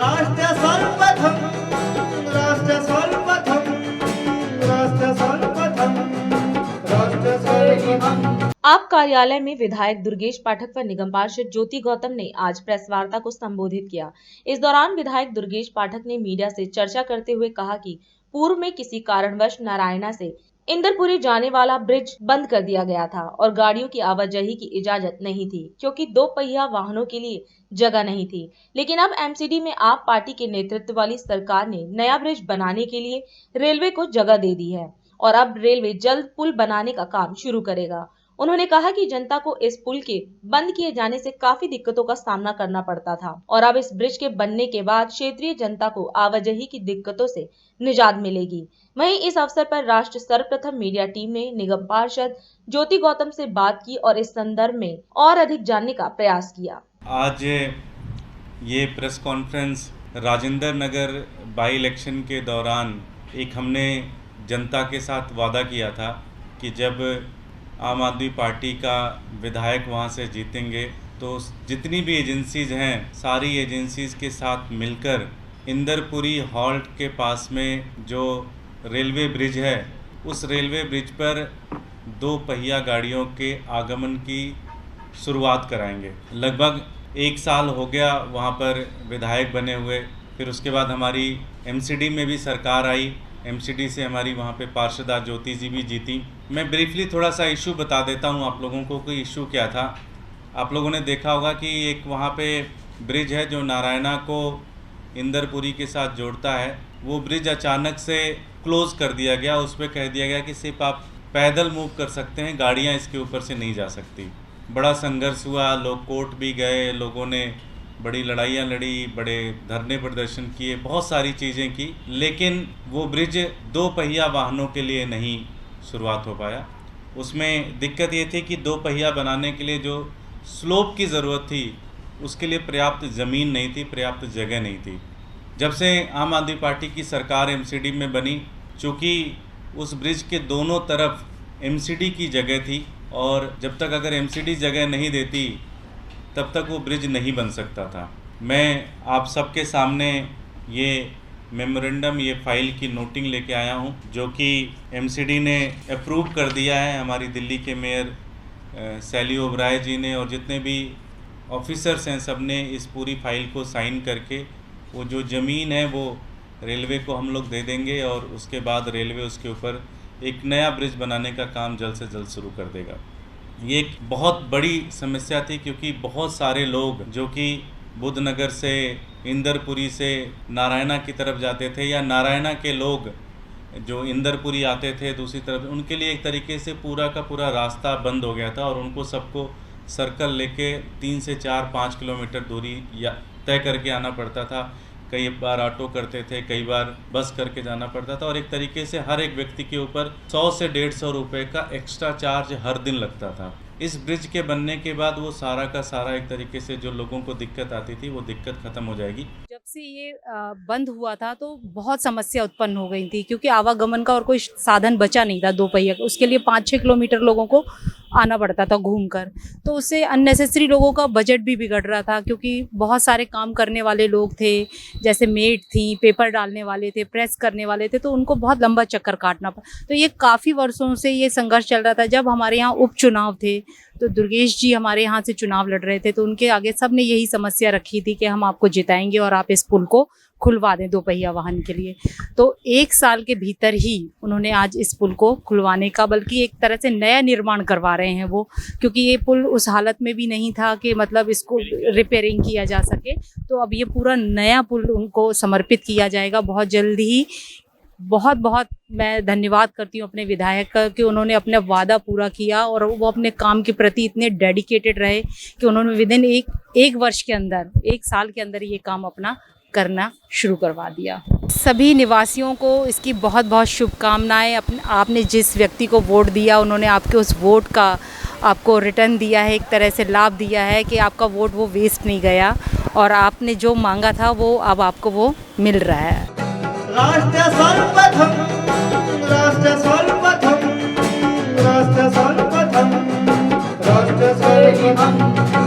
राष्ट्र सर्वप्रथम राष्ट्र सर्वप्रथम राष्ट्र सर्वप्रथम राष्ट्र सर्वप्रथम। आप कार्यालय में विधायक दुर्गेश पाठक व निगम पार्षद ज्योति गौतम ने आज प्रेस वार्ता को संबोधित किया। इस दौरान विधायक दुर्गेश पाठक ने मीडिया से चर्चा करते हुए कहा कि पूर्व में किसी कारणवश नारायणा से इंदरपुरी जाने वाला ब्रिज बंद कर दिया गया था और गाड़ियों की आवाजाही की इजाजत नहीं थी क्योंकि 2 पहिया वाहनों के लिए जगह नहीं थी। लेकिन अब एमसीडी में आप पार्टी के नेतृत्व वाली सरकार ने नया ब्रिज बनाने के लिए रेलवे को जगह दे दी है और अब रेलवे जल्द पुल बनाने का काम शुरू करेगा। उन्होंने कहा कि जनता को इस पुल के बंद किए जाने से काफी दिक्कतों का सामना करना पड़ता था और अब इस ब्रिज के बनने के बाद क्षेत्रीय जनता को आवाजाही की दिक्कतों से निजात मिलेगी। वहीं इस अवसर पर राष्ट्र सर्वप्रथम मीडिया टीम ने निगम पार्षद ज्योति गौतम से बात की और इस संदर्भ में और अधिक जानने का प्रयास किया। आज ये press conference Rajendra Nagar by election के दौरान एक हमने जनता के साथ वादा किया था कि जब आम आदमी पार्टी का विधायक वहाँ से जीतेंगे तो जितनी भी एजेंसीज़ हैं सारी एजेंसीज़ के साथ मिलकर इंदरपुरी हॉल्ट के पास में जो रेलवे ब्रिज है उस रेलवे ब्रिज पर 2 पहिया गाड़ियों के आगमन की शुरुआत कराएंगे। लगभग 1 साल हो गया वहाँ पर विधायक बने हुए। फिर उसके बाद हमारी एमसीडी में भी सरकार आई, एमसीडी से हमारी वहाँ पे पार्षदा ज्योति जी भी जीती। मैं ब्रीफली थोड़ा सा इशू बता देता हूँ आप लोगों को कि इशू क्या था। आप लोगों ने देखा होगा कि एक वहाँ पे ब्रिज है जो नारायणा को इंदरपुरी के साथ जोड़ता है। वो ब्रिज अचानक से क्लोज़ कर दिया गया। उस पर कह दिया गया कि सिर्फ आप पैदल मूव कर सकते हैं, गाड़ियाँ इसके ऊपर से नहीं जा सकती। बड़ा संघर्ष हुआ, लोग कोर्ट भी गए, लोगों ने बड़ी लड़ाइयाँ लड़ी, बड़े धरने प्रदर्शन किए, बहुत सारी चीज़ें की, लेकिन वो ब्रिज 2 पहिया वाहनों के लिए नहीं शुरुआत हो पाया। उसमें दिक्कत ये थी कि 2 पहिया बनाने के लिए जो स्लोप की ज़रूरत थी उसके लिए पर्याप्त ज़मीन नहीं थी, पर्याप्त जगह नहीं थी। जब से आम आदमी पार्टी की सरकार एमसीडी में बनी, चूँकि उस ब्रिज के दोनों तरफ एमसीडी की जगह थी और जब तक अगर एमसीडी जगह नहीं देती तब तक वो ब्रिज नहीं बन सकता था। मैं आप सबके सामने ये मेमोरेंडम, ये फाइल की नोटिंग लेके आया हूँ जो कि एमसीडी ने अप्रूव कर दिया है। हमारी दिल्ली के मेयर सैली ओबराय जी ने और जितने भी ऑफिसर्स हैं सब ने इस पूरी फाइल को साइन करके वो जो ज़मीन है वो रेलवे को हम लोग दे देंगे और उसके बाद रेलवे उसके ऊपर एक नया ब्रिज बनाने का काम जल्द से जल्द शुरू कर देगा। ये एक बहुत बड़ी समस्या थी क्योंकि बहुत सारे लोग जो कि बुद्धनगर से, इंदरपुरी से नारायणा की तरफ जाते थे या नारायणा के लोग जो इंदरपुरी आते थे दूसरी तरफ, उनके लिए एक तरीके से पूरा का पूरा रास्ता बंद हो गया था और उनको सबको सर्कल लेके 3 से 4-5 किलोमीटर दूरी या तय करके आना पड़ता था। कई बार ऑटो करते थे, कई बार बस करके जाना पड़ता था और एक तरीके से हर एक व्यक्ति के ऊपर 100 से 150 रुपये का एक्स्ट्रा चार्ज हर दिन लगता था। इस ब्रिज के बनने के बाद वो सारा का सारा एक तरीके से जो लोगों को दिक्कत आती थी वो दिक्कत ख़त्म हो जाएगी। जब से ये बंद हुआ था तो बहुत समस्या उत्पन्न हो गई थी क्योंकि आवागमन का और कोई साधन बचा नहीं था 2 पहिया का। उसके लिए 5-6 किलोमीटर लोगों को आना पड़ता था घूमकर, तो उससे अननेसेसरी लोगों का बजट भी बिगड़ रहा था क्योंकि बहुत सारे काम करने वाले लोग थे, जैसे मेड थी, पेपर डालने वाले थे, प्रेस करने वाले थे, तो उनको बहुत लंबा चक्कर काटना पड़ा। तो ये काफ़ी वर्षों से ये संघर्ष चल रहा था। जब हमारे यहाँ उपचुनाव थे तो दुर्गेश जी हमारे यहाँ से चुनाव लड़ रहे थे तो उनके आगे सब ने यही समस्या रखी थी कि हम आपको जिताएंगे और आप इस पुल को खुलवा दें 2 पहिया वाहन के लिए। तो 1 साल के भीतर ही उन्होंने आज इस पुल को खुलवाने का, बल्कि एक तरह से नया निर्माण करवा रहे हैं वो, क्योंकि ये पुल उस हालत में भी नहीं था कि मतलब इसको रिपेयरिंग किया जा सके। तो अब ये पूरा नया पुल उनको समर्पित किया जाएगा बहुत जल्द ही। बहुत बहुत मैं धन्यवाद करती हूँ अपने विधायक का कि उन्होंने अपना वादा पूरा किया और वो अपने काम के प्रति इतने डेडिकेटेड रहे कि उन्होंने विदिन एक वर्ष के अंदर, 1 साल के अंदर ये काम अपना करना शुरू करवा दिया। सभी निवासियों को इसकी बहुत बहुत शुभकामनाएं। आपने जिस व्यक्ति को वोट दिया उन्होंने आपके उस वोट का आपको रिटर्न दिया है, एक तरह से लाभ दिया है कि आपका वोट वो वेस्ट नहीं गया और आपने जो मांगा था वो अब आपको वो मिल रहा है। राष्ट्र सर्वप्रथम राष्ट्र सर्वप्रथम राष्ट्र सर्वप्रथम राष्ट्र सर्वप्रथम।